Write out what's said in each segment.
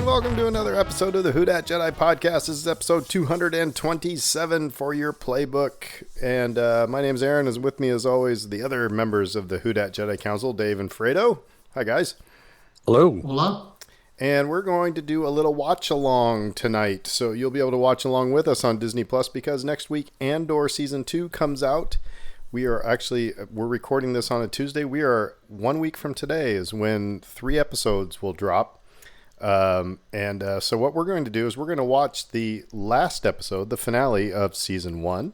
and welcome to another episode of the Who Dat Jedi podcast. This is episode 227 for your playbook. And my name's Aaron, and with me as always the other members of the Who Dat Jedi Council, Dave and Fredo. Hi, guys. Hello. Hola. And we're going to do a little watch along tonight. So you'll be able to watch along with us on Disney Plus because next week Andor Season 2 comes out. We're recording this on a Tuesday. We are 1 week from today is when 3 episodes will drop. So what we're going to do is we're going to watch the last episode, the finale of Season 1.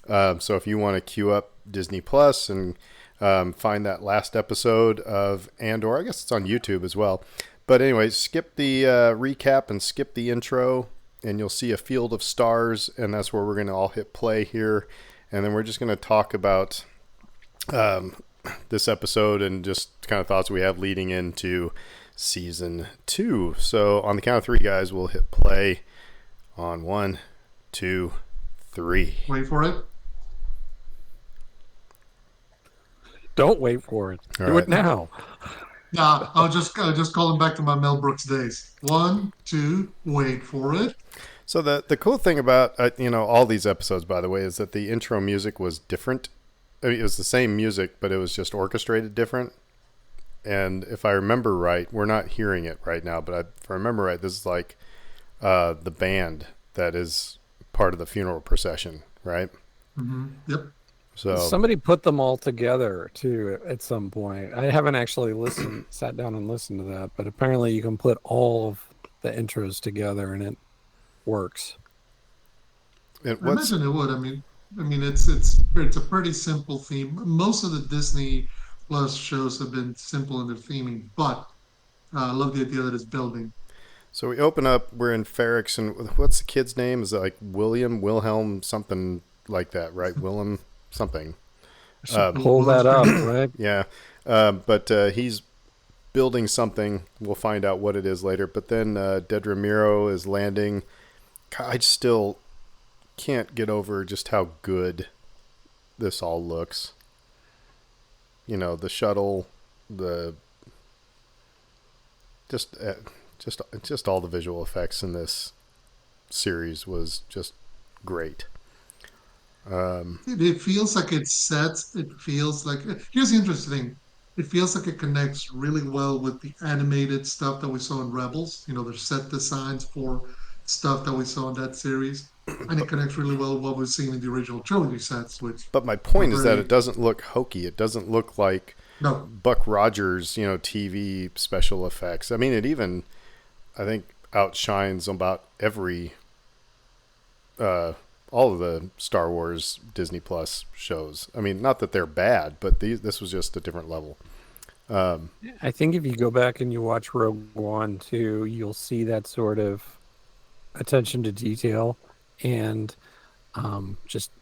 So if you want to queue up Disney Plus and find that last episode of Andor, I guess it's on YouTube as well. But anyway, skip the recap and skip the intro, and you'll see a field of stars, and that's where we're going to all hit play here. And then we're just going to talk about this episode and just kind of thoughts we have leading into Season 2. So on the count of 3, guys, we'll hit play on 1, 2, 3. Wait for it. Don't wait for it. All Do right. it now. Nah, I'll just calling back to my Mel Brooks days. 1, 2, wait for it. So the cool thing about all these episodes, by the way, is that the intro music was different. I mean, it was the same music, but it was just orchestrated different. And if I remember right, we're not hearing it right now, but if I remember right, this is like the band that is part of the funeral procession, right? Mm-hmm. Yep. So Somebody put them all together too at some point. I haven't actually sat down and listened to that, but apparently you can put all of the intros together and it works. and I imagine it would. I mean, it's a pretty simple theme. Most of the Disney Plus shows have been simple in their theming, but I love the idea that it's building. So we open up, we're in Ferrix, and what's the kid's name? Is it like Wilhelm, something like that, right? Willem something. Pull that up, right? Yeah. But he's building something. We'll find out what it is later. But then Dead Ramiro is landing. God, I still can't get over just how good this all looks. You know, the shuttle, just all the visual effects in this series was just great. It feels like it's set. It feels like here's the interesting thing. It feels like it connects really well with the animated stuff that we saw in Rebels. You know, there's set designs for stuff that we saw in that series, and it connects really well with what we've seen in the original trilogy sets. Which, But my point were is that very it doesn't look hokey. It doesn't look like no, Buck Rogers, TV special effects. I mean, it even, I think, outshines about all of the Star Wars Disney Plus shows. I mean, not that they're bad, but this was just a different level. I think if you go back and you watch Rogue One too, you'll see that sort of attention to detail and just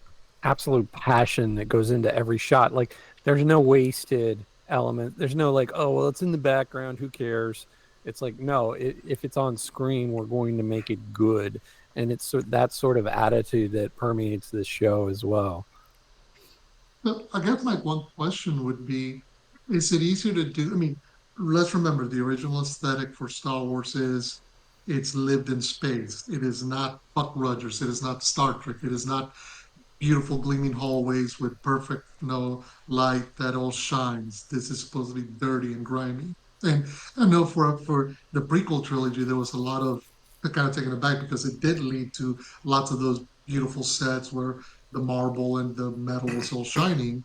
absolute passion that goes into every shot. Like, there's no wasted element. There's no like, oh, well, it's in the background. Who cares? It's like, no, if it's on screen, we're going to make it good. And it's that sort of attitude that permeates this show as well. no. I guess my one question would be: is it easier to do? I mean, let's remember the original aesthetic for Star Wars is it's lived in space. It is not Buck Rogers. It is not Star Trek. It is not beautiful gleaming hallways with perfect, light that all shines. This is supposed to be dirty and grimy. And I know for the prequel trilogy, there was a lot of kind of taken aback because it did lead to lots of those beautiful sets where the marble and the metal was all shining.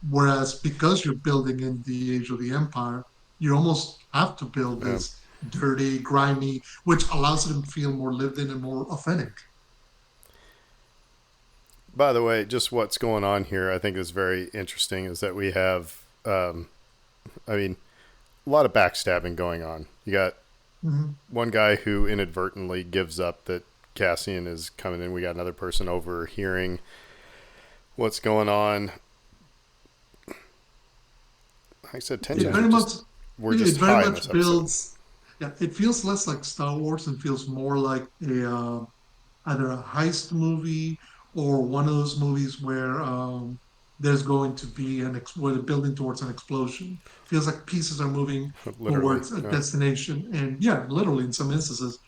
Whereas because you're building in the Age of the Empire, you almost have to build Yeah. this dirty, grimy, which allows it to feel more lived in and more authentic. By the way, just what's going on here, I think is very interesting, is that we have, a lot of backstabbing going on. You got Hmm. one guy who inadvertently gives up that Cassian is coming in. We got another person overhearing what's going on. Like I said, It tensions very are much we're it just very high in this much episode. builds. Yeah, it feels less like Star Wars and feels more like a either a heist movie or one of those movies where there's going to be we're building towards an explosion. Feels like pieces are moving Literally. towards a Yeah. destination, and yeah, literally in some instances,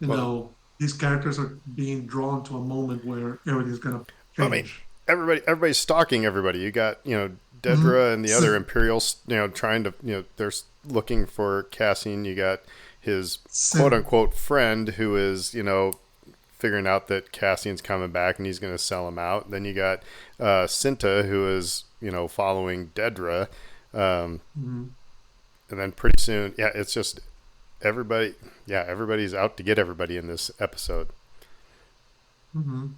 Well, these characters are being drawn to a moment where everything's going to I mean, change. everybody's stalking everybody. You got Mhm. Dedra and the other Imperials, trying to they're looking for Cassian. You got his quote Sin. unquote friend who is figuring out that Cassian's coming back and he's going to sell him out. Then you got Cinta who is following Dedra, um, Mhm. and then pretty soon, yeah, it's just everybody. Yeah, everybody's out to get everybody in this episode. Mhm.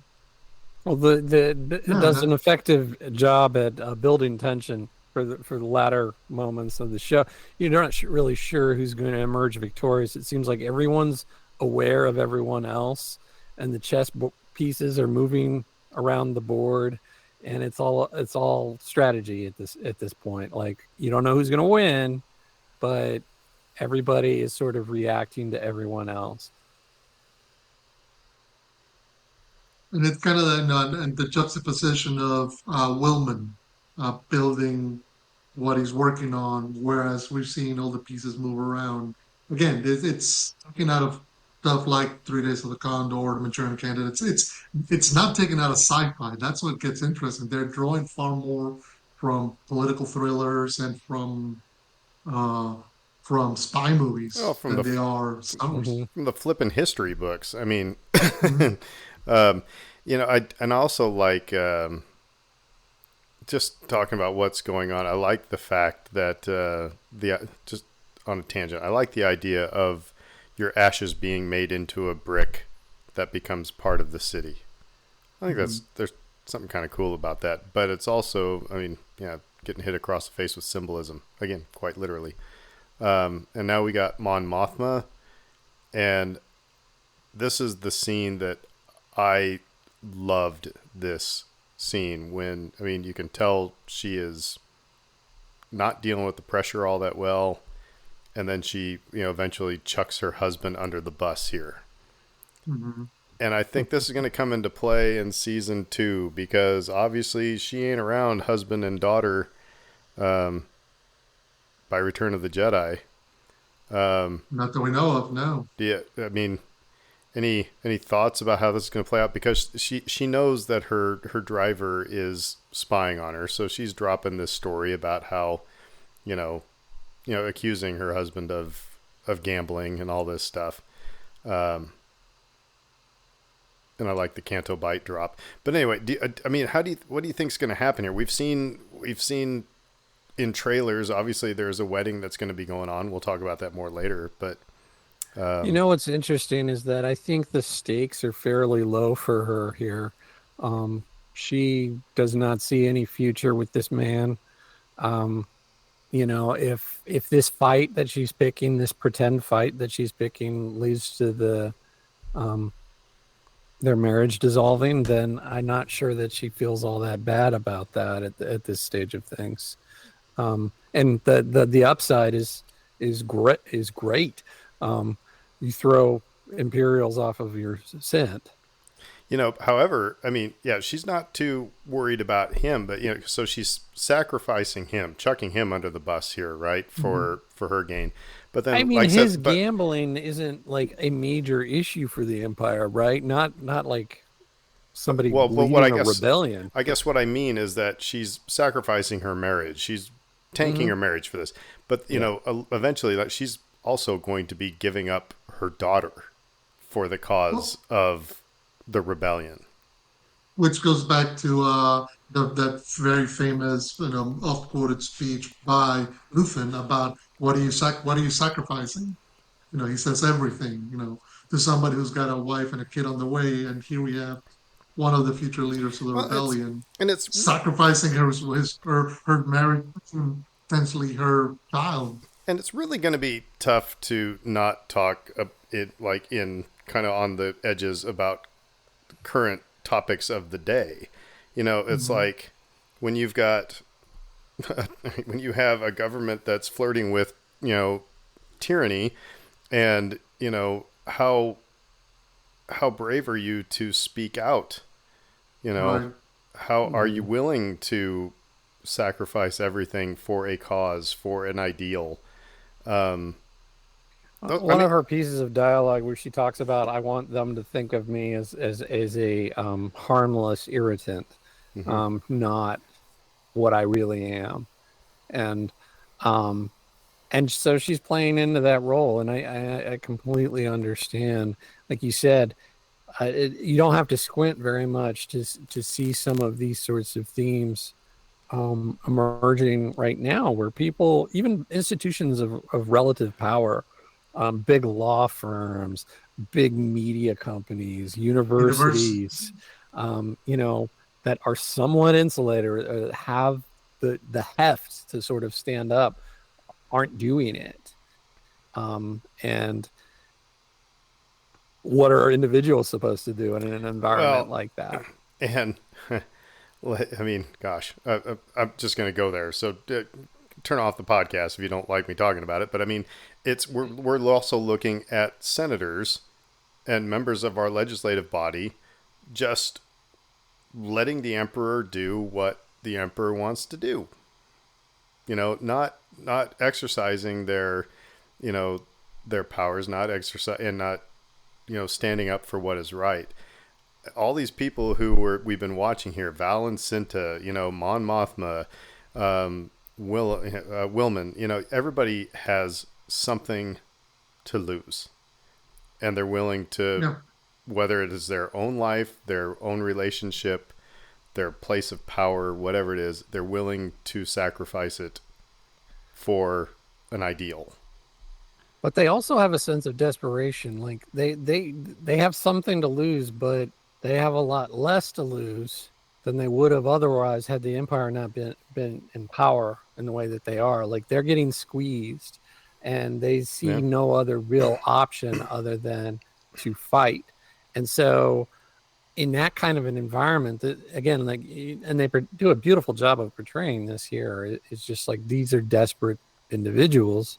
Well, it Yeah, does an effective job at building tension for the latter moments of the show. You're not really sure who's going to emerge victorious. It seems like everyone's aware of everyone else, and the pieces are moving around the board, and it's all strategy at this point. Like you don't know who's going to win, but everybody is sort of reacting to everyone else. and it's kind of and the juxtaposition of Willman building what he's working on, whereas we've seen all the pieces move around. Again, it's taken out of stuff like 3 Days of the Condor, The Manchurian Candidates. It's not taken out of sci-fi. That's what gets interesting. They're drawing far more from political thrillers and uh, from spy Well, movies from than the they are Star Wars. Hmm. from the flippin' history books. I mean, Mhm. um, I also like just talking about what's going on. I like the fact that the just on a tangent. I like the idea of your ashes being made into a brick that becomes part of the city. I think Mhm. there's something kind of cool about that. But it's also, I mean, yeah, getting hit across the face with symbolism again, quite literally. And now we got Mon Mothma, and this is the scene that I loved. This scene when I mean you can tell she is not dealing with the pressure all that well, and then she eventually chucks her husband under the bus here. Mhm. And I think this is going to come into play in season 2 because obviously she ain't around husband and daughter um, by Return of the Jedi. Um, Not that we know of, no. I mean, any thoughts about how this is going to play out? Because she knows that her driver is spying on her, so she's dropping this story about how you know accusing her husband of gambling and all this stuff. Um, and I like the Canto Bite drop. But anyway, I mean, what do you think is going to happen here? We've seen in trailers. Obviously, there's a wedding that's going to be going on. We'll talk about that more later. But What's interesting is that I think the stakes are fairly low for her here. Um, she does not see any future with this man. Um, if this fight that she's picking, this pretend fight that she's picking, leads to um, their marriage dissolving, then I'm not sure that she feels all that bad about that at this stage of things. And the upside is great. Um, you throw Imperials off of your scent. however, I mean, yeah, she's not too worried about him, but so she's sacrificing him, chucking him under the bus here, right, Mhm. for her gain. But I then, mean, like I his said, but gambling isn't like a major issue for the Empire, right? Not like somebody but what leading a rebellion. I guess what I mean is that she's sacrificing her marriage. She's tanking Hmm. her marriage for this. But Yeah. eventually, like, she's also going to be giving up her daughter for the Well, cause of the rebellion. which goes back to that very famous, oft-quoted speech by Luthen about what are you sacrificing? He says everything, to somebody who's got a wife and a kid on the way, and here we have one of the future leaders of the Well, rebellion it's sacrificing her marriage, potentially her child. and it's really going to be tough to not talk it like in kind of on the edges about current topics of the day. It's Mhm. like when you've got when you have a government that's flirting with tyranny, and how brave are you to speak out? you know Right. how are you Mhm. willing to sacrifice everything for a cause, for an ideal? Um, I One mean, of her pieces of dialogue where she talks about, I want them to think of me as a harmless irritant, mhm. not what I really am. And um, and so she's playing into that role, and I completely understand. Like you said, you don't have to squint very much to see some of these sorts of themes emerging right now, where people, even institutions of relative power, big law firms, big media companies, Universe. universities, you know, that are somewhat insulated or have the heft to sort of stand up, aren't doing it. And what are individuals supposed to do in an environment Well, like that? and I mean, gosh, I'm just going to go there. So turn off the podcast if you don't like me talking about it. But I mean, it's we're also looking at senators and members of our legislative body just letting the emperor do what the emperor wants to do. Not exercising their, you know, their powers, not exercise and not standing up for what is right. All these people we've been watching here, Val and Cinta, Mon Mothma, Willman, everybody has something to lose, and they're willing to, Yeah. whether it is their own life, their own relationship, their place of power, whatever it is, they're willing to sacrifice it for an ideal. But they also have a sense of desperation. Like they have something to lose, but they have a lot less to lose than they would have otherwise had the empire not been in power in the way that they are. Like they're getting squeezed, and they see Yeah. no other real option other than to fight. And so, in that kind of an environment, that again, like, and they do a beautiful job of portraying this here. It's just like these are desperate individuals,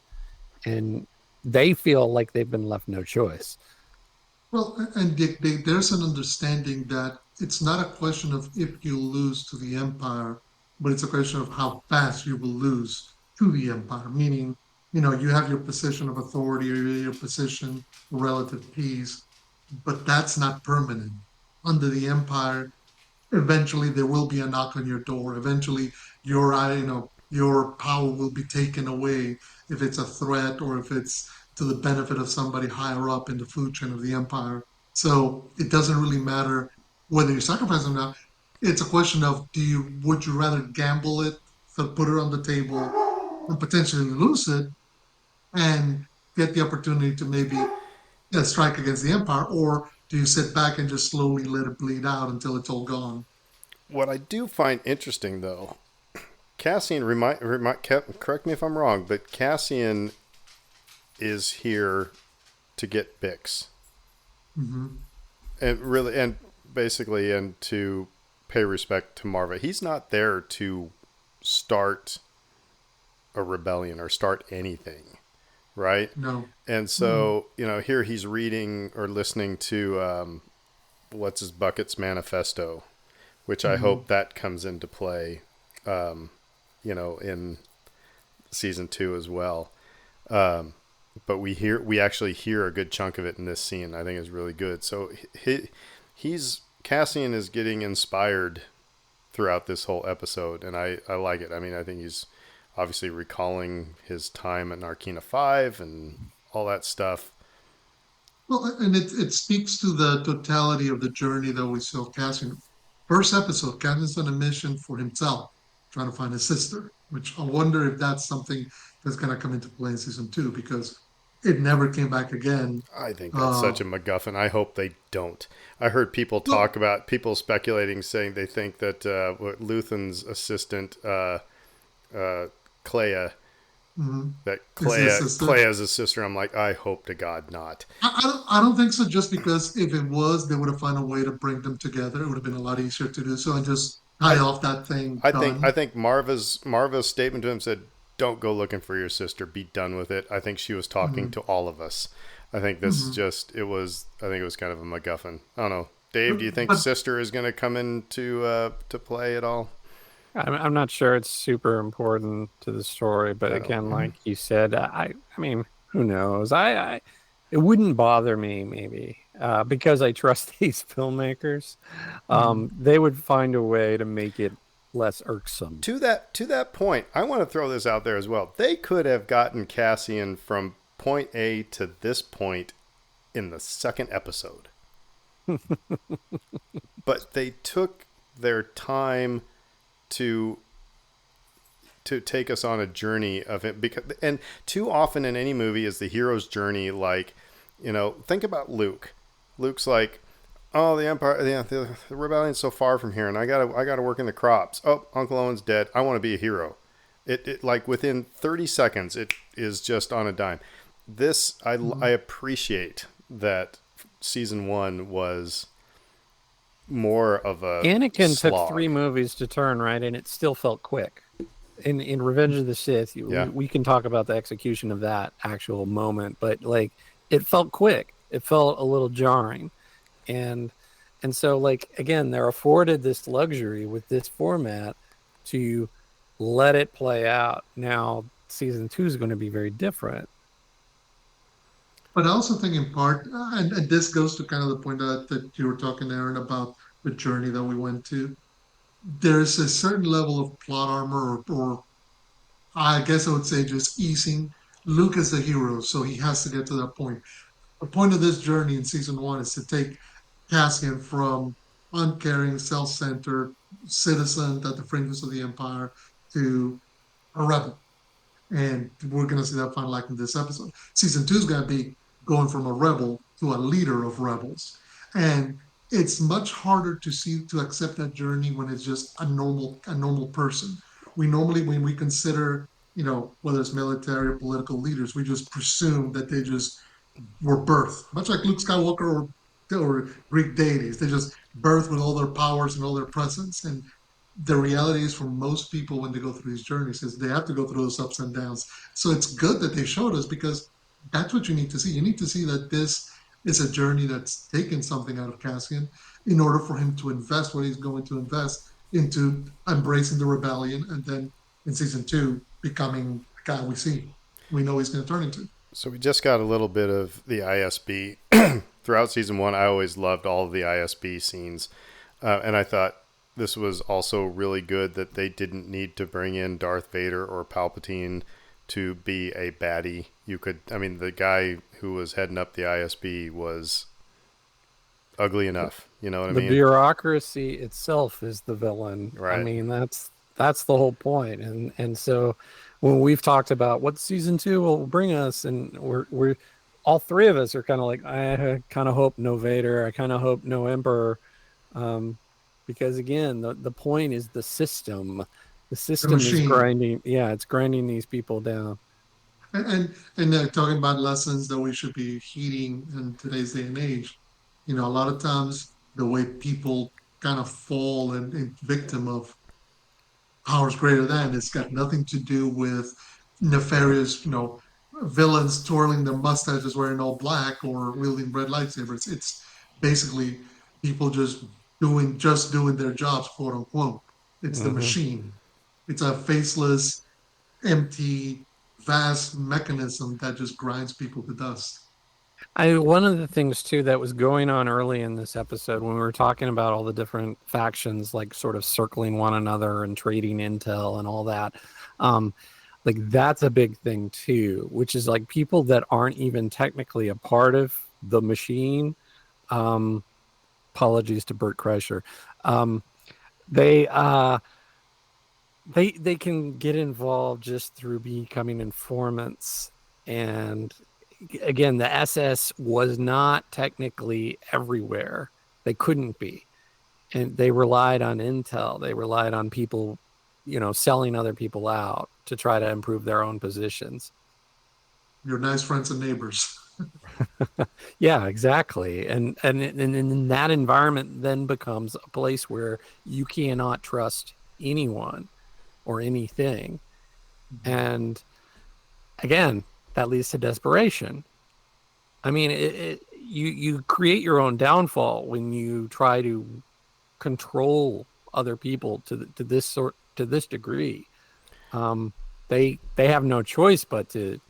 and they feel like they've been left no choice. Well, and there's an understanding that it's not a question of if you lose to the empire, but it's a question of how fast you will lose to the empire. Meaning, you have your position of authority or your position of relative peace, but that's not permanent. Under the empire, eventually there will be a knock on your door. Eventually, your power will be taken away if it's a threat or if it's to the benefit of somebody higher up in the food chain of the empire. So it doesn't really matter whether you sacrifice them or not. It's a question of would you rather gamble it, so put it on the table, and potentially lose it, and get the opportunity to maybe strike against the empire, or do you sit back and just slowly let it bleed out until it's all gone? What I do find interesting, though, Cassian correct me if I'm wrong, but Cassian is here to get Bix, Hmm. and basically, and to pay respect to Marva. He's not there to start a rebellion or start anything, right? No. And Mm. so, here he's reading or listening to what's his bucket's manifesto, which I Hmm. hope that comes into play, in season 2 as well. Um, but we actually hear a good chunk of it in this scene. I think is really good. So he's Cassian is getting inspired throughout this whole episode, and I like it. I mean, I think he's obviously recalling his time at Narkina 5 and all that stuff. Well, and it speaks to the totality of the journey that we saw Cassian. First episode, Cassian's on a mission for himself, trying to find his sister, which I wonder if that's something that's going to come into play in season 2 because it never came back again. I think that's Uh, such a MacGuffin. I hope they don't. I heard well, people speculating, saying they think that Luthen's assistant, Clea, mhm, that is his sister. Clea's his sister. I'm like, I hope to God not. I don't think so, just because if it was, they would have found a way to bring them together. It would have been a lot easier to do so and just tie I off that thing I done. think Marva's statement to him said, "Don't go looking for your sister. Be done with it." I think she was talking Mhm, to all of us. I think this mhm. just it was. I think it was kind of a MacGuffin. I don't know. Dave, do you think But Sister is going to come into to play at all? I'm not sure it's super important to the story, but I don't. again, like you said, I mean, who knows? It wouldn't bother me maybe, because I trust these filmmakers. mm, They would find a way to make it less irksome. To that point, I want to throw this out there as well. They could have gotten Cassian from point A to this point in the second episode, but they took their time to take us on a journey of it, because and too often in any movie is the hero's journey, like, think about Luke. Luke's like, oh, the empire, yeah, the rebellion's so far from here, and I gotta work in the crops. Oh, Uncle Owen's dead, I want to be a hero. It like within 30 seconds it is just on a dime. This I mm. appreciate that season 1 was more of a Anakin took slog. 3 movies to turn, right, and it still felt quick. In Revenge of the Sith, Yeah. we can talk about the execution of that actual moment, but like it felt quick. It felt a little jarring, and so like again, they're afforded this luxury with this format to let it play out. Now, season 2 is going to be very different. But I also think in part, and this goes to kind of the point that you were talking, Aaron, about the journey that we went to. There's a certain level of plot armor, or I guess I would say just easing. Luke is the hero, so he has to get to that point. The point of this journey in season 1 is to take Cassian from uncaring, self-centered citizen at the fringes of the empire to a rebel. And we're going to see that final act in this episode. Season 2 is going to be going from a rebel to a leader of rebels. And it's much harder to accept that journey when it's just a normal person. We normally, when we consider, whether it's military or political leaders, we just presume that they just were birthed, much like Luke Skywalker or Greek deities. They just birthed with all their powers and all their presence. And the reality is, for most people, when they go through these journeys, is they have to go through those ups and downs. So it's good that they showed us, because that's what you need to see. You need to see that this is a journey that's taken something out of Cassian in order for him to invest what he's going to invest into embracing the rebellion, and then in season 2 becoming the guy we know he's going to turn into. So we just got a little bit of the ISB throughout season 1. I always loved all of the ISB scenes, and I thought this was also really good that they didn't need to bring in Darth Vader or Palpatine to be a baddie. I mean, the guy who was heading up the ISB was ugly enough. You know what I The mean? bureaucracy itself is the villain. I Right. mean, that's the whole point. And so when we've talked about what season 2 will bring us, and we're all 3 of us are kind of like, I kind of hope no Vader. I kind of hope no Emperor. Um, because again, the point is the system. The The system is machine. grinding. Yeah, it's grinding these people down. And talking about lessons that we should be heeding in today's day and age, a lot of times the way people kind of fall and victim of powers greater than, it's got nothing to do with nefarious, villains twirling their mustaches, wearing all black, or wielding red lightsabers. It's basically people just doing their jobs, quote unquote. It's the Hmm. machine. It's a faceless, empty, vast mechanism that just grinds people to dust. One of the things too that was going on early in this episode when we were talking about all the different factions like sort of circling one another and trading intel and all that, um like that's a big thing too, which is like people that aren't even technically a part of the machine. um Apologies to Bert Kreischer. um they they can get involved just through becoming informants. And again, the SS was not technically everywhere. They couldn't be. And they relied on intel. They relied on people, selling other people out to try to improve their own positions. Your nice friends and neighbors. Yeah, exactly. And in that environment then becomes a place where you cannot trust anyone or anything. And again, that leads to desperation. I mean, you create your own downfall when you try to control other people to this degree. Um, they have no choice but to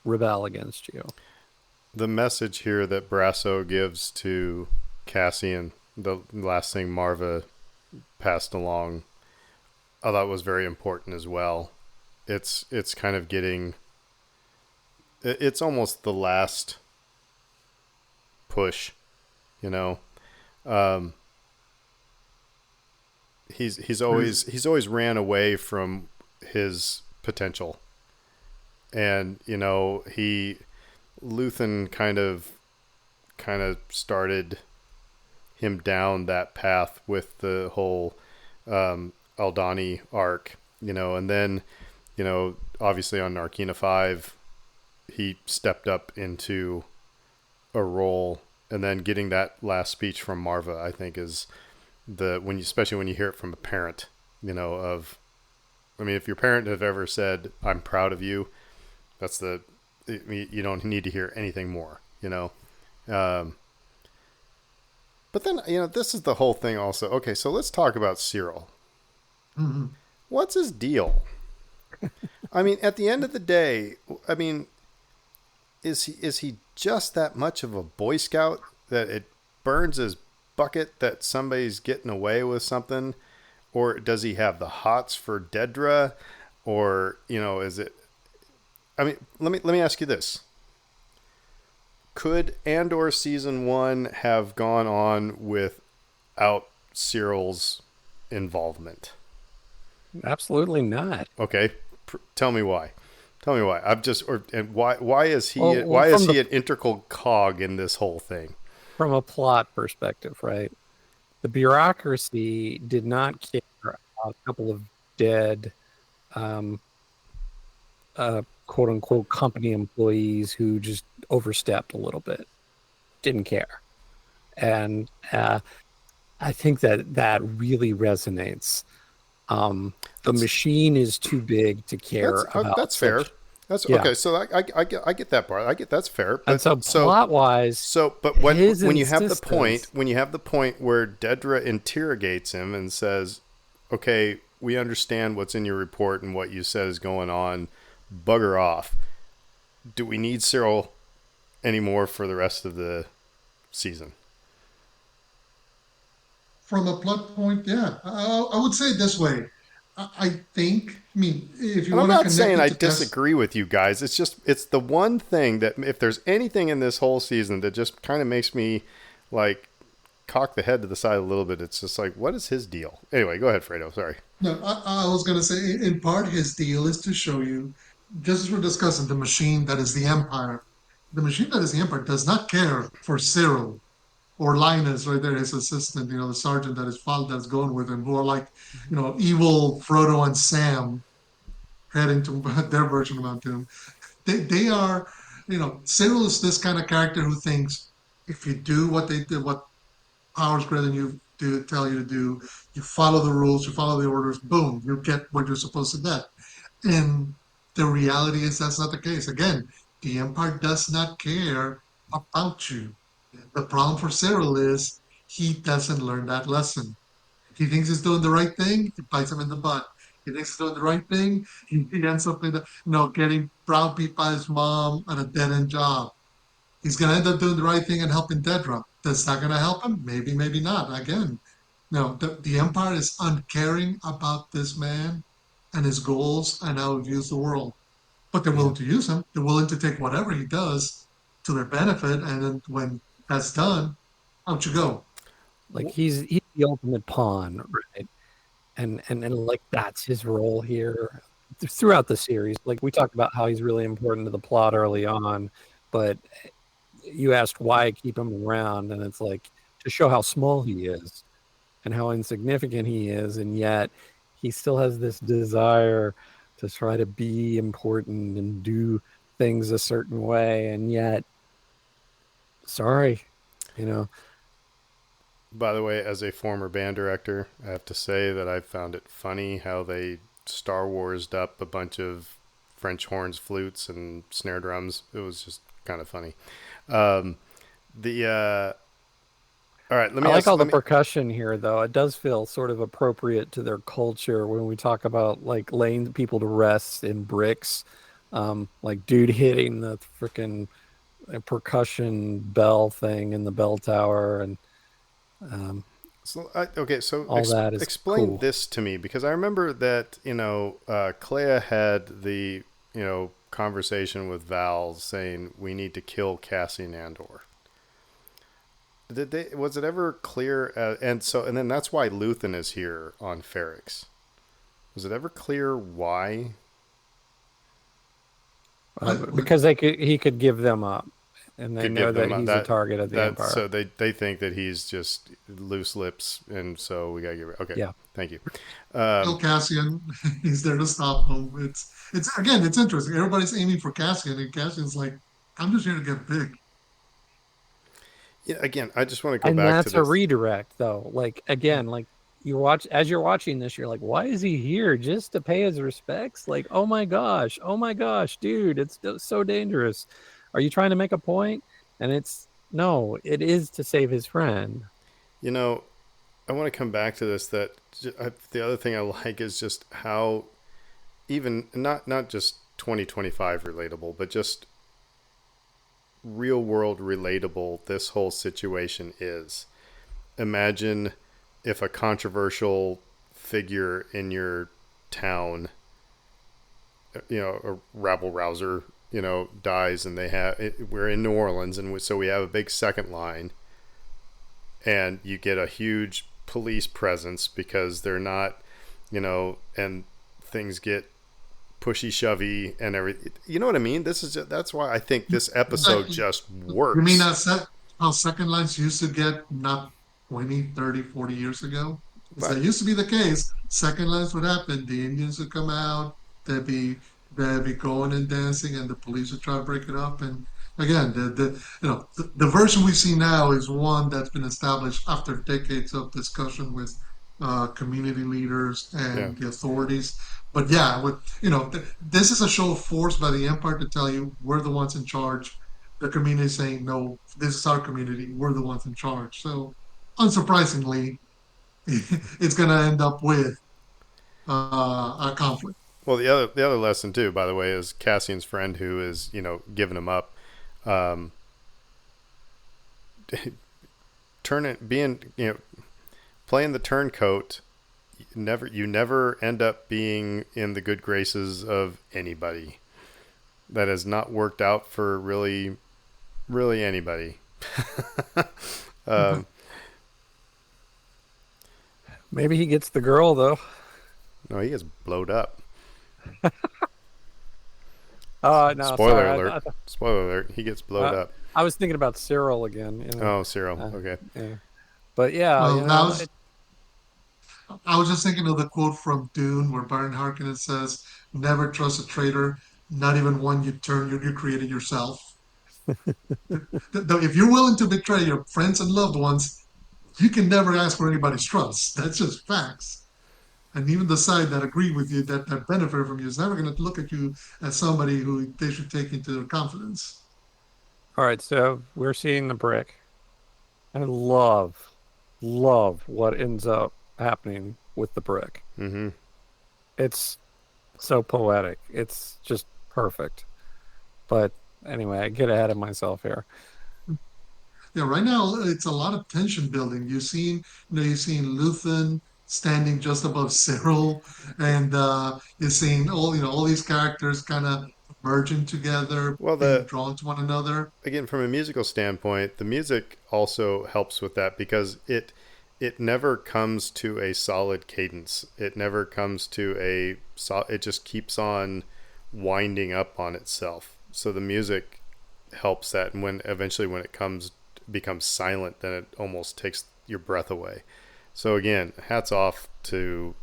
rebel against you. The message here that Brasso gives to Cassian, the last thing Marva passed along, I thought was very important as well. It's kind of getting, it's almost the last push, you know. Um, he's always ran away from his potential, and he Luthen kind of started him down that path with the whole Aldani arc, and then obviously on Narkina 5 he stepped up into a role, and then getting that last speech from Marva, I think, is especially when you hear it from a parent, of, I mean, if your parent have ever said, "I'm proud of you," that's you don't need to hear anything more, Um, but then, this is the whole thing also. Okay, so let's talk about Cyril. Mhm. What's his deal? I mean, at the end of the day, I mean, is he just that much of a Boy Scout that it burns his bucket that somebody's getting away with something? Or does he have the hots for Dedra? Or, is it, I mean, let me ask you this. Could Andor season 1 have gone on without Cyril's involvement? Absolutely not. Okay, tell me why. Tell me why. And why is he Well, why is he an integral cog in this whole thing? from a plot perspective, right? The bureaucracy did not care about a couple of dead, um, quote unquote, company employees who just overstepped a little bit. Didn't care. And I think that really resonates. The That's machine is too big to care about that's fair. such. That's Yeah. okay. So I get that part. I get that's fair. And But so plot wise, but his when you have the insistence. point where Dedra interrogates him and says, "Okay, we understand what's in your report and what you said is going on. Bugger off." Do we need Cyril anymore for the rest of the season? From a plot point, yeah, I would say it this way. I think, I mean, if you And I'm want to not connect saying it I to Cass, disagree with you guys. It's the one thing that, if there's anything in this whole season that just kind of makes me like cock the head to the side a little bit, it's just like, what is his deal? Anyway, go ahead, Fredo. Sorry. no, I was going to say, in part, his deal is to show you, just as we're discussing, the machine that is the Empire. The machine that is the Empire does not care for Cyril or Linus, right there, his assistant, the sergeant that is followed, that's going with him, who are like, evil Frodo and Sam heading to their version of Mount Doom. They are, Cyril is this kind of character who thinks if you do what they did, what powers greater than you do tell you to do, you follow the rules, you follow the orders, boom, you get what you're supposed to get. And the reality is that's not the case. Again, the Empire does not care about you. The problem for Cyril is he doesn't learn that lesson. He thinks he's doing the right thing, it bites him in the butt. He thinks he's doing the right thing, he ends up getting browbeat by his mom at a dead end job. He's going to end up doing the right thing and helping Dedra. That's not going to help him? Maybe, maybe not. Again, no, the Empire is uncaring about this man and his goals and how he views the world. But they're Yeah. willing to use him. They're willing to take whatever he does to their benefit. And then when that's done, out you go. Like he's the ultimate pawn, right? And like that's his role here throughout the series. Like we talked about how he's really important to the plot early on, but you asked why keep him around, and it's like to show how small he is and how insignificant he is, and yet he still has this desire to try to be important and do things a certain way, and yet, sorry, you know, By the way, as a former band director, I have to say that I found it funny how they Star Warsed up a bunch of French horns, flutes, and snare drums. It was just kind of funny. Um, the all right, let I me like ask. all Let the me. percussion here, though. It does feel sort of appropriate to their culture when we talk about like laying people to rest in bricks. Like dude hitting the freaking percussion bell thing in the bell tower, and um, So okay, so all that is explain cool. this to me because I remember that Clea had the conversation with Val saying we need to kill Cassian Andor. Did they? Was it ever clear? And then that's why Luthen is here on Ferrix. Was it ever clear why? What Because he could give them up, and they Could know give them that he's a that target of the that Empire. so they think that he's just loose lips, and so we gotta get rid. Okay, Yeah. thank you. kill Cassian? He's there to stop him. It's again, it's interesting. Everybody's aiming for Cassian, and Cassian's like, I'm just here to get big. Yeah, again, I just want to go And back to that's a this. redirect, though. Like again, like you watch as you're watching this, you're like, why is he here? Just to pay his respects? Like, oh my gosh, dude, it's so dangerous. Are you trying to make a point? And it's no, it is to save his friend. You know, I want to come back to this. The other thing I like is just how even not just 2025 relatable, but just real world relatable this whole situation is. Imagine if a controversial figure in your town, a rabble rouser, dies, and we're in New Orleans, and so we have a big second line, and you get a huge police presence because they're not, and things get pushy shovey and everything. You know what I mean? That's why I think this episode Exactly. just You mean works. how second lines used to get not 20, 30, 40 years ago? Because that But used to be the case. Second lines would happen. The Indians would come out. They'd be they'd be going and dancing, and the police would try to break it up. And again, the version we see now is one that's been established after decades of discussion with community leaders yeah, and the authorities. But yeah, this is a show forced by the empire to tell you we're the ones in charge. The community is saying no, this is our community, we're the ones in charge. So unsurprisingly, it's going to end up with a conflict. well, the other lesson too, by the way, is Cassian's friend who is giving him up. Um, turning being playing the turncoat, you never end up being in the good graces of anybody. That has not worked out for really anybody. um, Maybe he gets the girl though. no, he gets blowed up. Oh no, Spoiler sorry. alert! Spoiler alert! He gets blowed Uh, up. I was thinking about Cyril again. Oh, Cyril. Uh, Okay. yeah. But yeah, Well, I was just thinking of the quote from Dune where Baron Harkonnen says, "Never trust a traitor, not even one you created yourself." If you're willing to betray your friends and loved ones, you can never ask for anybody's trust. That's just facts. And even the side that agree with you, that benefit from you, is never going to look at you as somebody who they should take into their confidence. all right. So we're seeing the brick. I love what ends up happening with the brick. Mm-hmm. It's so poetic. It's just perfect. But anyway, I get ahead of myself here. Yeah, right now it's a lot of tension building. You've seen Luthen standing just above Cyril, and you're seeing all these characters kind of merging together, Well, being the drawn to one another. again from a musical standpoint, the music also helps with that because it never comes to a solid cadence. It never comes to it just keeps on winding up on itself. So the music helps that, and when it becomes silent, then it almost takes your breath away. So again, hats off to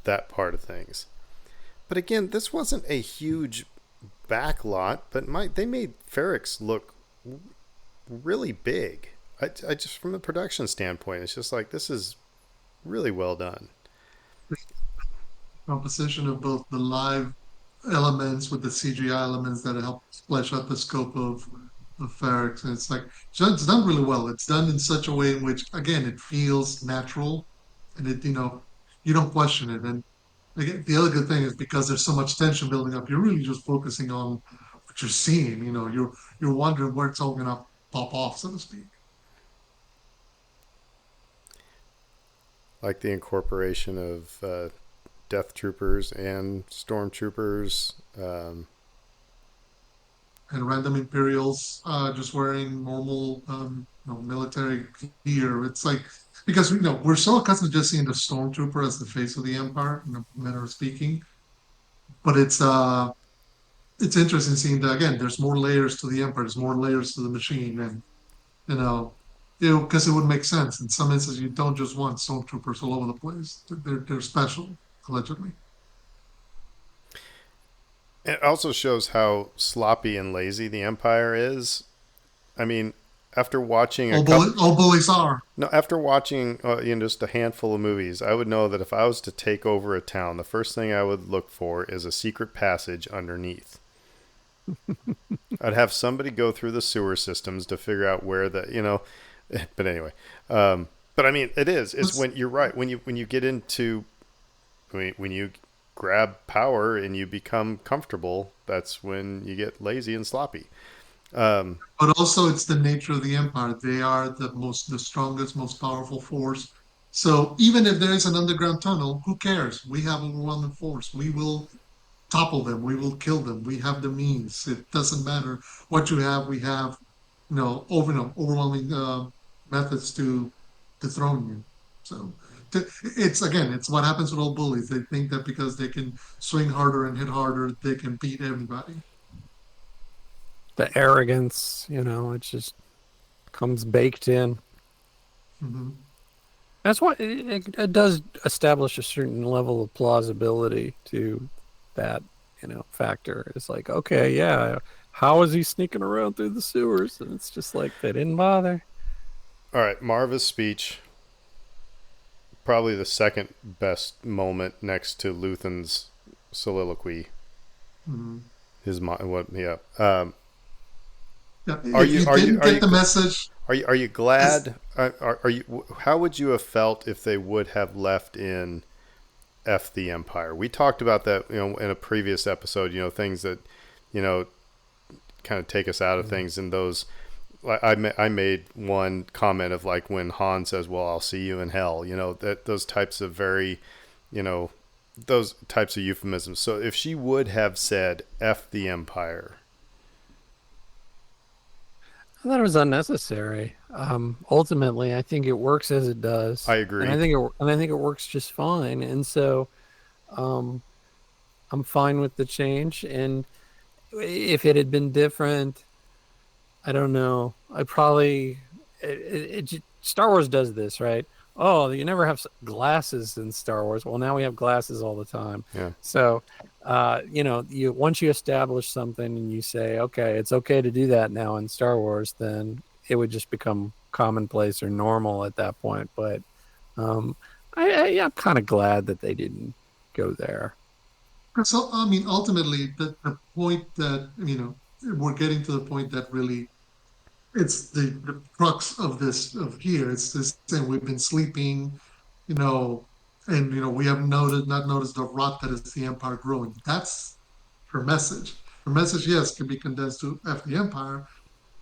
that part of things. But again, this wasn't a huge backlot, but they made Ferrix look really big. I just from the production standpoint, it's just like this is really well done. Composition of both the live elements with the CGI elements that help flesh out the scope of of Ferrex, and it's like it's done really well. It's done in such a way in which, again, it feels natural, and you don't question it. And again, the other good thing is because there's so much tension building up, you're really just focusing on what you're seeing. You're wondering where it's all gonna pop off, so to speak. Like the incorporation of death troopers and stormtroopers. And random Imperials just wearing normal military gear. It's like because we're so accustomed to just seeing the stormtrooper as the face of the empire, in a manner of speaking. But it's interesting seeing that again. There's more layers to the empire. There's more layers to the machine, and you know, because it would make sense. In some instances, you don't just want stormtroopers all over the place. They're special, allegedly. It also shows how sloppy and lazy the Empire is. I mean, after watching a couple, All bullies are. no, after watching just a handful of movies, I would know that if I was to take over a town, the first thing I would look for is a secret passage underneath. I'd have somebody go through the sewer systems to figure out where but anyway, but I mean, it is. It's Let's, when you're right when you get into when you grab power and you become comfortable. That's when you get lazy and sloppy. Um, but also, it's the nature of the empire. They are the strongest, most powerful force. So even if there is an underground tunnel, who cares? We have overwhelming force. We will topple them. We will kill them. We have the means. It doesn't matter what you have. We have, overwhelming methods to dethrone you. So it's again, it's what happens with old bullies. They think that because they can swing harder and hit harder, they can beat everybody. The arrogance, it just comes baked in. Hmm. That's why it does establish a certain level of plausibility to that, factor. It's like, okay, yeah, how is he sneaking around through the sewers? And it's just like they didn't bother. all right, Marva's speech, probably the second best moment next to Luthen's soliloquy. Hmm. His what? Yeah. Yeah, Are if you you are you didn't are get you the message, are you as glad? Are you? How would you have felt if they would have left in F the Empire? We talked about that, in a previous episode. Things that, you know, kind of take us out of things. And those, I made one comment of like when Han says, "Well, I'll see you in hell." That those types of very, you know, those types of euphemisms. So if she would have said "F the Empire," I thought it was unnecessary. Ultimately, I think it works as it does, I and agree. I think it works just fine. And so, um, I'm fine with the change. And if it had been different, I don't know. I probably Star Wars does this, right? Oh, you never have glasses in Star Wars. Well, now we have glasses all the time. Yeah. So, you once you establish something and you say, okay, it's okay to do that now in Star Wars, then it would just become commonplace or normal at that point. But um, yeah, I'm kind of glad that they didn't go there. so I mean, ultimately, the point that we're getting to the point that really it's the crux of this of here. It's this thing we've been sleeping, you know, and we have not noticed the rot that is the empire growing. That's her message. Her message, yes, can be condensed to F the empire,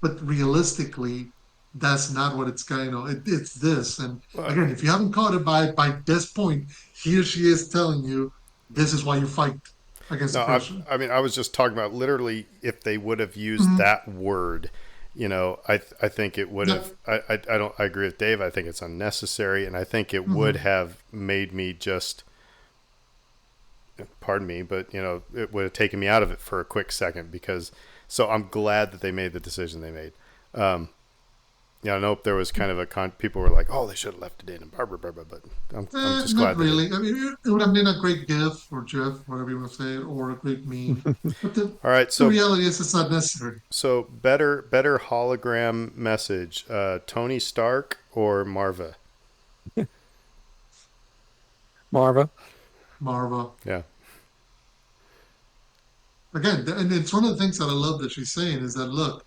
but realistically, that's not what it's got. It's this. And Well, again, if you haven't caught it by this point, here she is telling you this is why you fight against no, oppression. I mean, I was just talking about literally if they would have used Mhm. that word, I think it would Yeah. have. I don't. I agree with Dave. I think it's unnecessary, and I think it would Mhm. have made me just. Pardon me, but it would have taken me out of it for a quick second because. So I'm glad that they made the decision they made. Um, I know there was kind of people were like, "Oh, they should have left it in," and blah blah blah, blah, but I'm just Not glad they didn't. really. I mean, it would have been a great GIF or GIF, whatever you want to say, or a great meme. But All right, the so reality is, it's not necessary. better hologram message. Tony Stark or Marva? Marva. Marva. Yeah. Again, and it's one of the things that I love that she's saying is that look,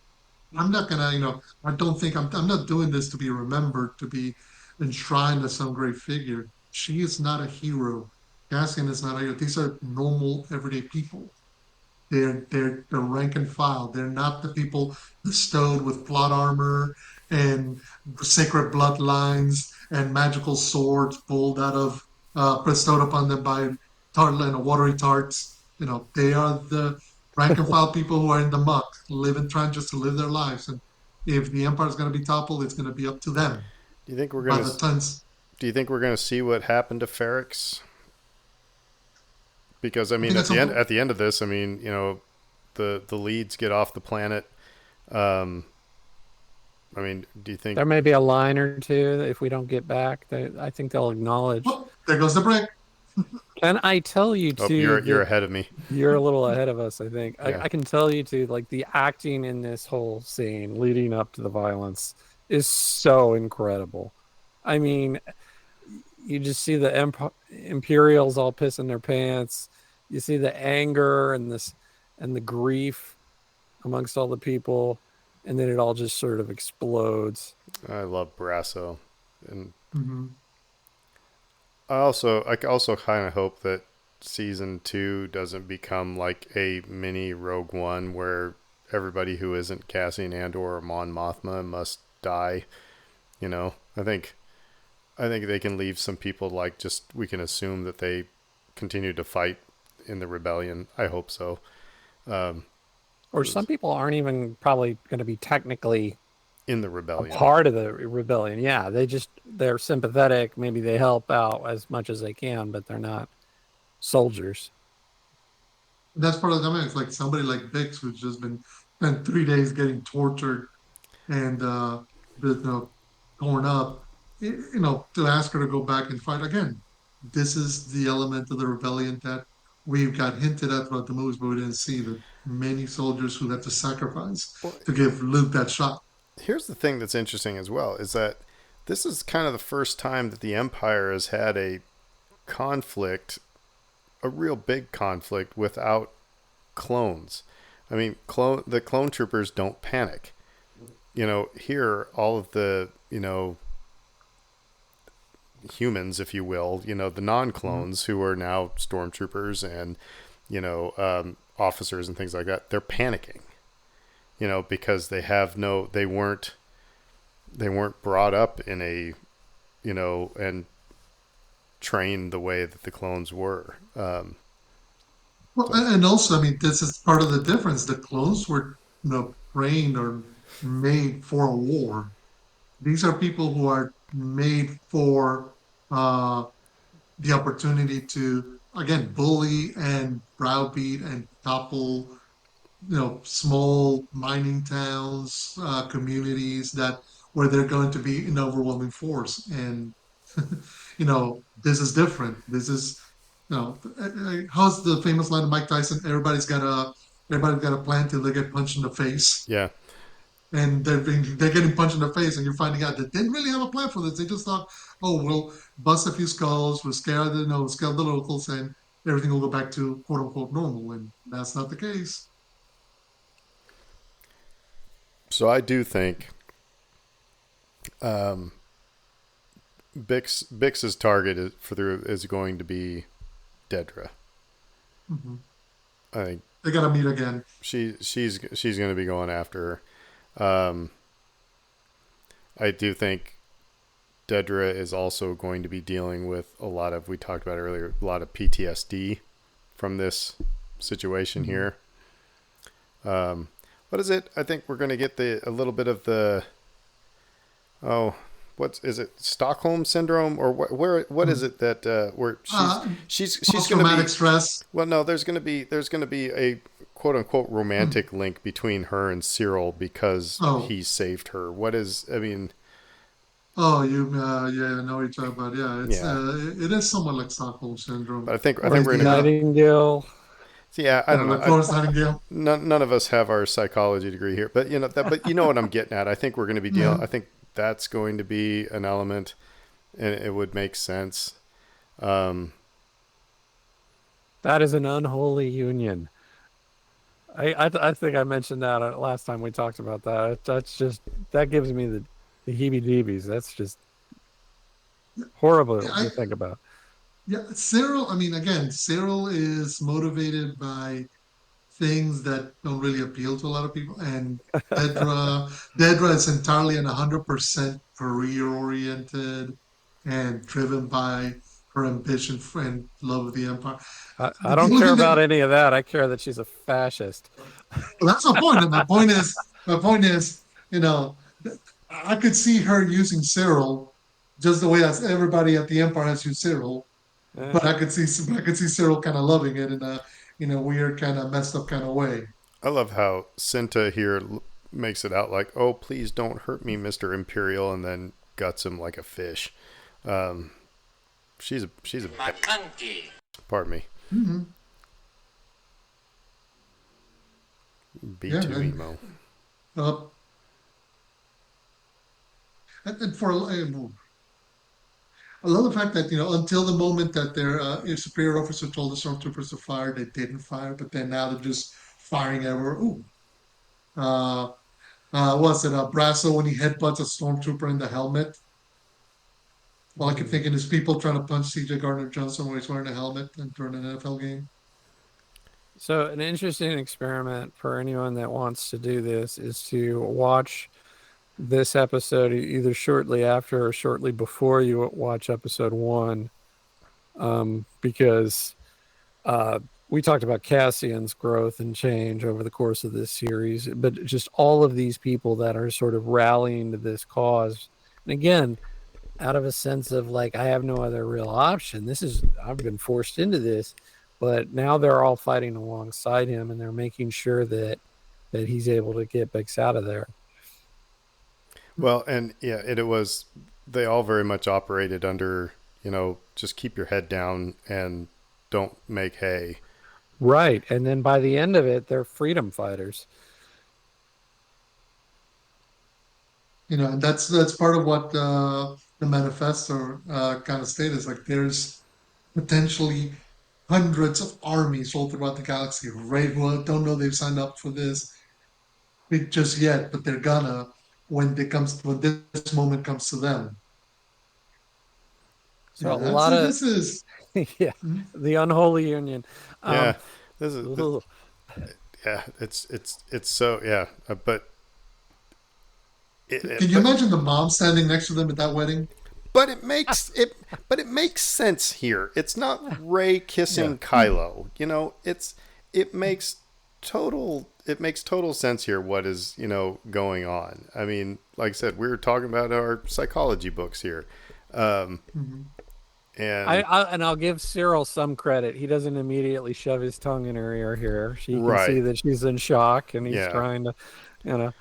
I'm not gonna, I don't think I'm not doing this to be remembered, to be enshrined as some great figure. She is not a hero. Cassian is not a hero. These are normal, everyday people. They're the rank and file. They're not the people bestowed with plot armor and sacred bloodlines and magical swords pulled out of bestowed upon them by watery tarts. They are the rank and file people who are in the muck, living trying just to live their lives. And if the empire is going to be toppled, it's going to be up to them Do you think we're by gonna the tons. Do you think we're gonna see what happened to Ferrex? Because I I mean, think at some point, at the end of this, I mean, the leads get off the planet. Um, I mean, do you think? There may be a line or two that if we don't get back, I think they'll acknowledge. well, there goes the brick. Can I tell you Oh, too you're that ahead of me. you're a little ahead of us, I think. Yeah. I can tell you too, like the acting in this whole scene leading up to the violence is so incredible. I mean, you just see the Imperials all pissing their pants. You see the anger and this and the grief amongst all the people, and then it all just sort of explodes. I love Brasso, and Mhm. I also kind of hope that season 2 doesn't become like a mini Rogue One where everybody who isn't Cassian Andor or Mon Mothma must die. I think they can leave some people like just we can assume that they continue to fight in the rebellion. I hope so. Um, Or some people aren't even probably going to be technically in the a rebellion. part of the rebellion. Yeah, they're sympathetic. Maybe they help out as much as they can, but they're not soldiers. That's part of the dynamic. It's like somebody like Bix who's just been spent 3 days getting tortured and torn up. To ask her to go back and fight again. This is the element of the rebellion that we've got hinted at throughout the movies, but we didn't see the many soldiers who had to sacrifice Well, to give Luke that shot. here's the thing that's interesting as well is that this is kind of the first time that the Empire has had a conflict, a real big conflict without clones. I mean, the clone troopers don't panic. Here all of the humans, if you will, the Mhm. non-clones who are now stormtroopers and officers and things like that, they're panicking. Because they weren't brought up in a and trained the way that the clones were. Well, So and also, I mean, this is part of the difference. The clones were, trained or made for a war. These are people who are made for uh, the opportunity to again bully and browbeat and topple small mining towns, communities that where they're going to be an overwhelming force. And this is different. This is how's the famous line of Mike Tyson? Everybody's got a plan till they get punched in the face. yeah, And they're getting punched in the face, and you're finding out they didn't really have a plan for this. They just thought, oh, we'll bust a few skulls, we'll scare the locals, and everything will go back to quote unquote normal. And that's not the case. so I do think um, Bix's target is going to be Dedra. Hmm. I think They got to meet again. she's going to be going after her. I do think Dedra is also going to be dealing with a lot of we talked about earlier, a lot of PTSD from this situation Hmm. here. What is it? I think we're going to get a little bit of the oh, what is it? Stockholm syndrome or what is it that where Uh, she's Post going to traumatic be stress. well, no, there's going to be a quote unquote romantic link between her and Cyril because Oh, he saved her. What is? I mean, oh, yeah, I know what you're talking about. Yeah, yeah, it is somewhat like Stockholm but syndrome, I or think we're the gonna. Nightingale. So yeah, I don't know. like Florence Nightingale. None of us have our psychology degree here, but but you know what I'm getting at. I think we're going to be dealing. Yeah. I think that's going to be an element, and it would make sense. Um, That is an unholy union. I think I mentioned that last time we talked about that. That's just that gives me the heebie-jeebies. That's just Yeah, horrible to think about. yeah, Cyril. I mean, again, Cyril is motivated by things that don't really appeal to a lot of people, and Dedra, Dedra is entirely and 100% career oriented and driven by her ambition and love of the empire. I The don't only care thing about that any of that. I care that she's a fascist. well, that's the point. And my point is, you know, I could see her using Cyril just the way as everybody at the Empire has used Cyril, Eh. but I could see Cyril kind of loving it in a weird kind of messed up kind of way. I love how Cinta here makes it out like, "Oh, please don't hurt me, Mister Imperial," and then guts him like a fish. Um, she's a pardon me, Hmm. B Yeah, two emo. uh, and for I love the fact that until the moment that their superior officer told the stormtroopers to fire, they didn't fire, but then now they're just firing everywhere. Ooh, uh, was it Brasso when he headbutts a stormtrooper in the helmet? All I keep Mm. thinking is people trying to punch C.J. Gardner Johnson when he's wearing a helmet and during an NFL game. So, an interesting experiment for anyone that wants to do this is to watch this episode either shortly after or shortly before you watch episode one, because uh, we talked about Cassian's growth and change over the course of this series, but just all of these people that are sort of rallying to this cause. And again, out of a sense of like, I have no other real option. I've been forced into this, but now they're all fighting alongside him and they're making sure that he's able to get Bix out of there. Well, and yeah, it was. They all very much operated under, just keep your head down and don't make hay. Right. And then by the end of it, they're freedom fighters. And that's part of what the manifesto kind of stated is like there's potentially hundreds of armies all throughout the galaxy, right? Who don't know they've signed up for this just yet, but they're gonna when this moment comes to them. So a Yeah, that's lot of this is. yeah, Mhm. the unholy union. Yeah, Um, this is this, ugh. yeah. It's so yeah, but Can you but imagine the mom standing next to them at that wedding? but it makes it but it makes sense here. It's not Ray Yeah. kissing Kylo. It makes total sense here what is, going on. I mean, like I said, we were talking about our psychology books here. Um Mhm. and And I'll give Cyril some credit. He doesn't immediately shove his tongue in her ear here. She can see right. that she's in shock, and he's Yeah. trying to, you know,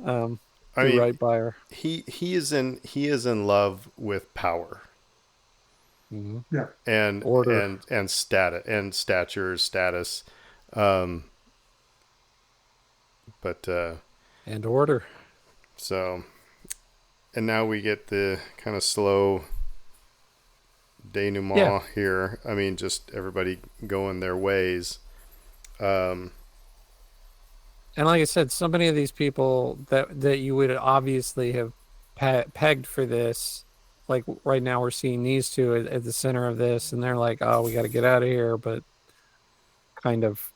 um, I do mean, right by her. he is in love with power Hmm. Yeah, Order and stature status. Um but and order. so and now we get the kind of slow Yeah, denouement here. I mean, just everybody going their ways. Um, and like I said, so many of these people that you would obviously have pegged for this, like right now we're seeing these two at the center of this, and they're like, "Oh, we got to get out of here," but kind of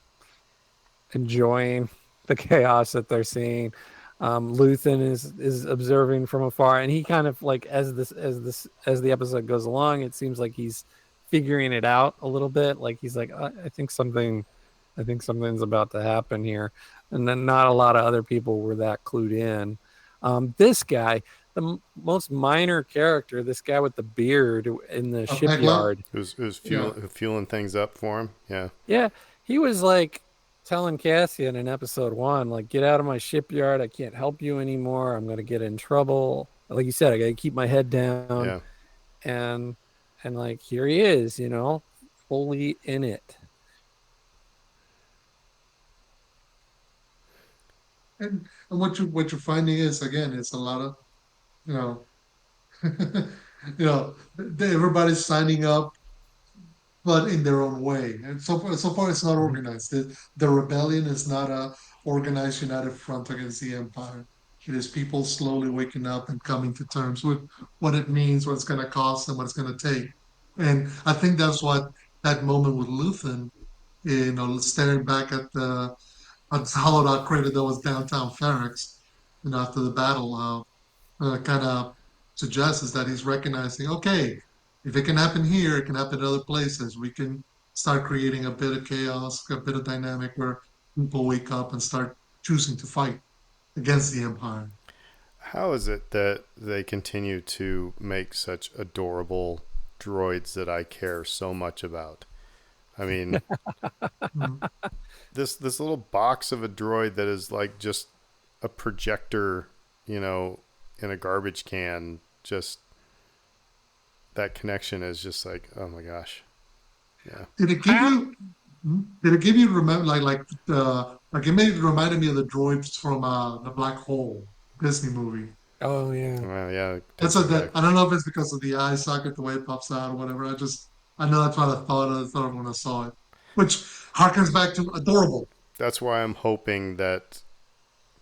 enjoying the chaos that they're seeing. Luthen is observing from afar, and he kind of like as the episode goes along, it seems like he's figuring it out a little bit. Like he's like, I think something's about to happen here, and then not a lot of other people were that clued in. This guy, most minor character, this guy with the beard in the Hegla. shipyard. who's Yeah, fueling things up for him? Yeah, Yeah, he was like telling Cassian in episode one, like, get out of my shipyard. I can't help you anymore. I'm gonna get in trouble. Like you said, I gotta keep my head down. yeah. And like here he is, fully in it. and what you're finding is again, it's a lot of you know, everybody's signing up but in their own way. And so far, it's not Mhm. organized. The rebellion is not a organized, united front against the empire. It is people slowly waking up and coming to terms with what it means, what it's going to cost, and what it's going to take. And I think that's what that moment with Luthen, staring back at the hollowed out crater that was downtown Ferrex, after the battle, kind of suggests is that he's recognizing, okay, if it can happen here, it can happen in other places. We can start creating a bit of chaos, a bit of dynamic where people wake up and start choosing to fight against the empire. How is it that they continue to make such adorable droids that I care so much about? I mean, Mm. this little box of a droid that is like just a projector, you know, in a garbage can. Just that connection is just like, oh my gosh, yeah. Did it give Ah, you? Did it give you remember like it made it reminded me of the droids from the Black Hole Disney movie. oh yeah. Well, yeah, it That's takes me that back. I don't know if it's because of the eye socket, the way it pops out or whatever. I know that's what I thought of when I saw it, which harkens back to adorable. That's why I'm hoping that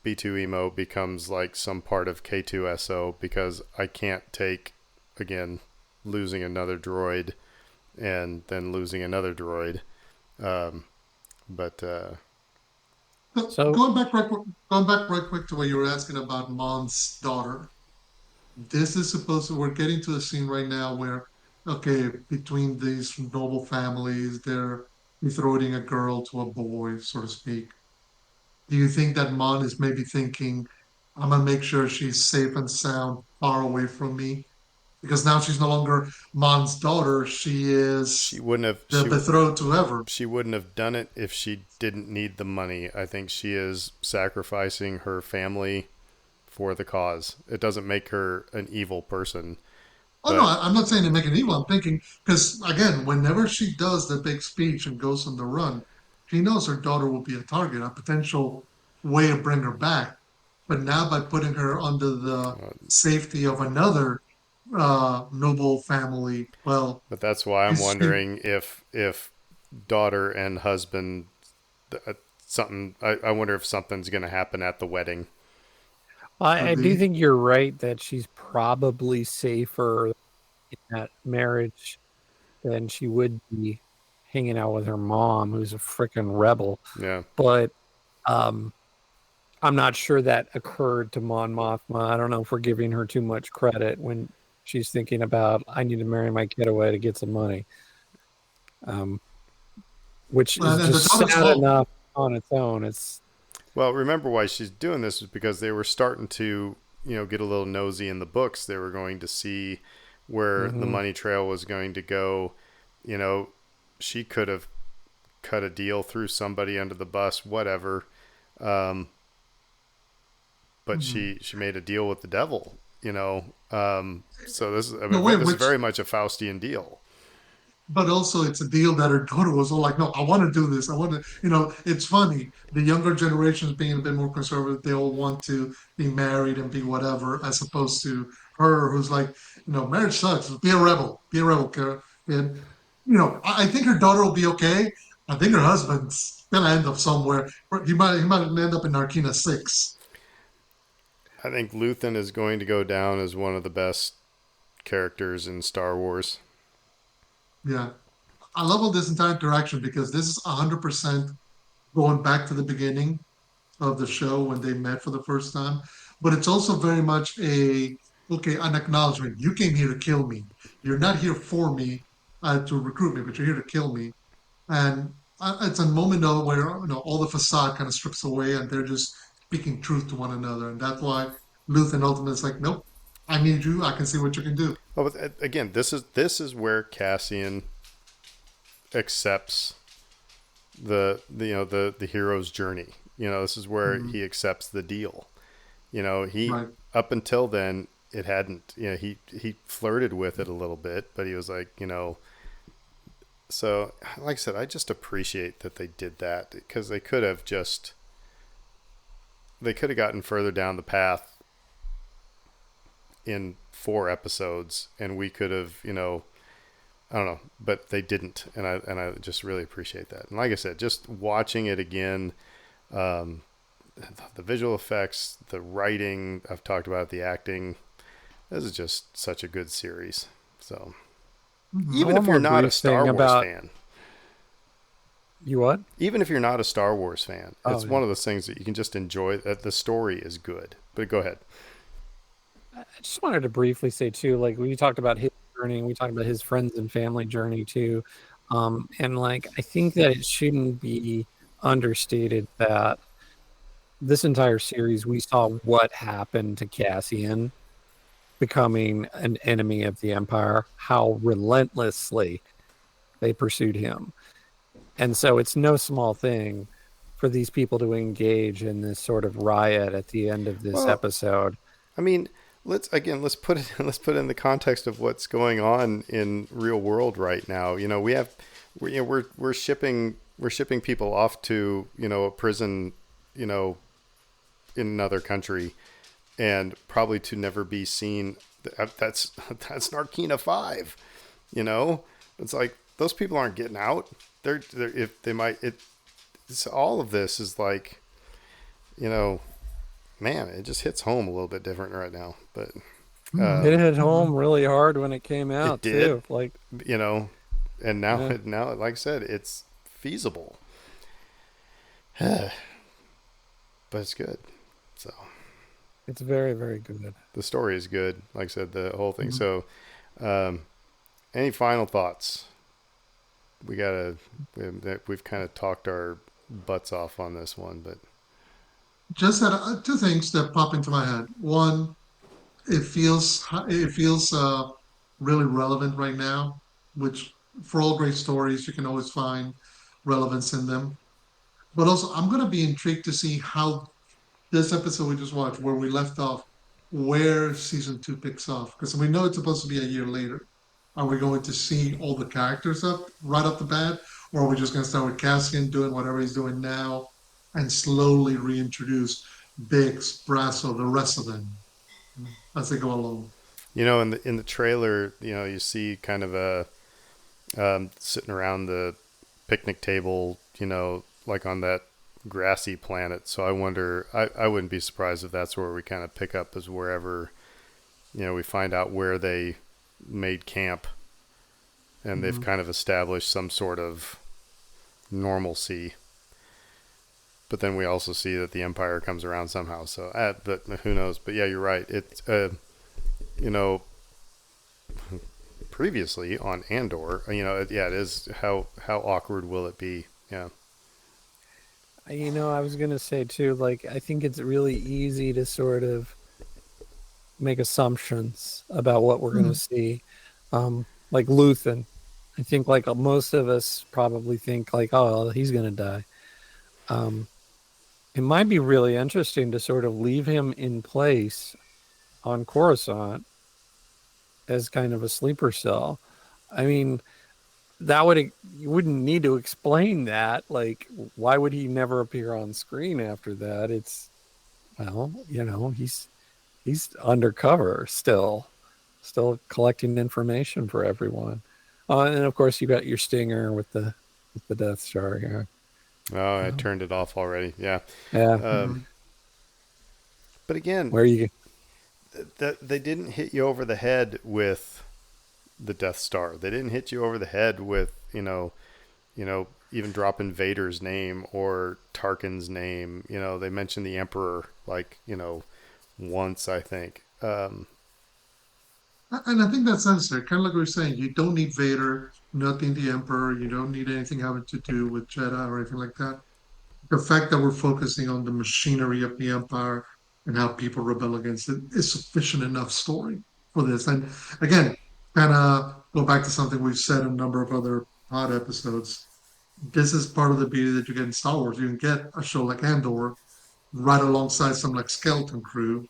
B2EMO becomes like some part of K2SO because I can't take, again, losing another droid and then losing another droid. Um, but So So going back right quick to what you were asking about Mon's daughter. This is supposed to, we're getting to a scene right now where, okay, between these noble families, they're betrothing a girl to a boy, so to speak. Do you think that Mon is maybe thinking, I'm gonna make sure she's safe and sound, far away from me? Because now she's no longer Mon's daughter, she she is wouldn't have the betrothed to Ever. she wouldn't have done it if she didn't need the money. I think she is sacrificing her family for the cause. It doesn't make her an evil person, Oh no, but I'm not saying to make it evil. I'm thinking because again, whenever she does the big speech and goes on the run, she knows her daughter will be a target, a potential way to bring her back. But now by putting her under the safety of another noble family, well, that's why I'm is she wondering if daughter and husband something. I wonder if something's going to happen at the wedding. I, could I do be? think you're right that she's probably safer in that marriage than she would be hanging out with her mom, who's a freaking rebel. Yeah, But um, I'm not sure that occurred to Mon Mothma. I don't know if we're giving her too much credit when she's thinking about I need to marry my kid away to get some money, um, which is And the just daughter's sad hope. enough on its own. It's well, remember why she's doing this is because they were starting to, get a little nosy in the books. They were going to see where the mhm. money trail was going to go. You know, she could have cut a deal through somebody under the bus, whatever. Um, but Hmm. she made a deal with the devil. So this is I No mean, way, this is which very much a Faustian deal. but also it's a deal that her daughter was all like, no, I want to do this. I want to, it's funny. The younger generations being a bit more conservative, they all want to be married and be whatever, as opposed to her who's like, marriage sucks. Be a rebel, Kara. And, I think her daughter will be okay. I think her husband's gonna end up somewhere. He might end up in Narkina 6. I think Luthen is going to go down as one of the best characters in Star Wars. Yeah. I love all this entire interaction because this is 100% going back to the beginning of the show when they met for the first time. But it's also very much an acknowledgement. You came here to kill me. You're not here for me to recruit me, but you're here to kill me. And it's a moment though where all the facade kind of strips away and they're just speaking truth to one another. And that's why Luthen ultimately is like, nope, I need you. I can see what you can do. Oh, but again, this is where Cassian accepts the hero's journey. This is where Mhm. he accepts the deal. He Right. up until then it hadn't. He flirted with it a little bit, but he was like, So, like I said, I just appreciate that they did that because they could have gotten further down the path in 4 episodes, and we could have, I don't know, but they didn't, and I just really appreciate that. And like I said, just watching it again, um, the visual effects, the writing, I've talked about the acting. This is just such a good series. So Mhm. even One if you're more not a brief Star thing Wars about fan, you what? even if you're not a Star Wars fan, Oh, it's yeah. one of those things that you can just enjoy. That the story is good. But go ahead. I just wanted to briefly say too, like we talked about his journey, we talked about his friends and family journey too. And like I think that it shouldn't be understated that this entire series we saw what happened to Cassian becoming an enemy of the Empire, how relentlessly they pursued him. And so it's no small thing for these people to engage in this sort of riot at the end of this Well, episode. I mean, let's put it let's put it in the context of what's going on in real world right now. You know, we're shipping people off to a prison, you know, in another country, and probably to never be seen. That's that's Narkina 5. You know, it's like those people aren't getting out. They're if they might it's all of this is like, you know, man, it just hits home a little bit different right now. But Mhm. It hit Mhm. home really hard when it came it out did, too. Like, you know, and now yeah, now like I said, it's feasible, but it's good. So it's very, very good. the story is good. Like I said, the whole thing. Mhm. So, um, any final thoughts? We gotta we've kind of talked our butts off on this one, but Just that two things that pop into my head. One, it feels really relevant right now, which for all great stories, you can always find relevance in them. But also, I'm going to be intrigued to see how this episode we just watched, where we left off, where season two picks off. Because we know it's supposed to be a year later. Are we going to see all the characters up right off the bat? Or are we just going to start with Cassian doing whatever he's doing now and slowly reintroduce Biggs, Brasso, the rest of them as they go along? in the trailer, you see kind of a sitting around the picnic table, like on that grassy planet. So I wonder, I wouldn't be surprised if that's where we kind of pick up, is wherever, we find out where they made camp and they've Mhm. kind of established some sort of normalcy. But then we also see that the Empire comes around somehow. So, but who knows? But yeah, you're right. It's, you know, previously on Andor, yeah, it is. How awkward will it be? Yeah. I was gonna say too, like I think it's really easy to sort of make assumptions about what we're gonna Mhm. see. Like Luthen. I think like most of us probably think like, oh, he's gonna die. Um, it might be really interesting to sort of leave him in place on Coruscant as kind of a sleeper cell. I mean, that would you wouldn't need to explain that. Like, why would he never appear on screen after that? It's well, he's undercover still collecting information for everyone. And of course, you got your stinger with the Death Star here. Oh, I Um, turned it off already. Yeah. yeah, Um, Mhm. but again, where you that they didn't hit you over the head with the Death Star. They didn't hit you over the head with even dropping Vader's name or Tarkin's name. They mentioned the Emperor like once, I think. And I think that's necessary. Kind of like we were saying, you don't need Vader, nothing the Emperor, you don't need anything having to do with Jedi or anything like that. The fact that we're focusing on the machinery of the Empire and how people rebel against it is sufficient enough story for this. And again, kind of go back to something we've said in a number of other pod episodes. This is part of the beauty that you get in Star Wars. You can get a show like Andor right alongside some like Skeleton Crew,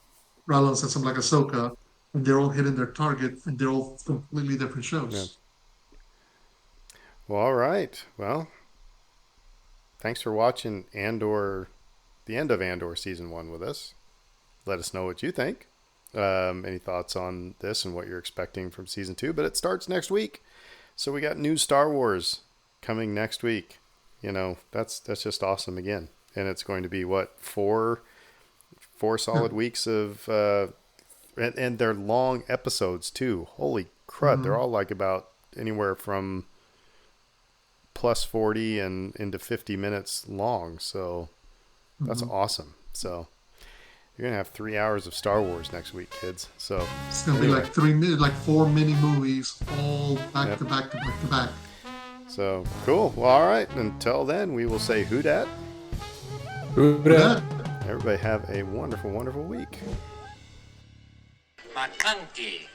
right alongside some like Ahsoka, and they're all hitting their target, and they're all completely different Yeah. shows. Well, all right. Well, thanks for watching Andor, the end of Andor season 1 with us. Let us know what you think. Any thoughts on this and what you're expecting from season 2? But it starts next week. So we got new Star Wars coming next week. You know, that's just awesome again. And it's going to be what, four solid weeks of and they're long episodes too. Holy crud, they're all like about anywhere from plus 40 and into 50 minutes long. So that's awesome. So you're gonna have 3 hours of Star Wars next week, kids. So It's gonna be like 3 minutes, like 4 mini movies, all back to back to back to back. So cool. Well, all right. Until then, we will say who dat. Who dat? Everybody have a wonderful, wonderful week. McConkey.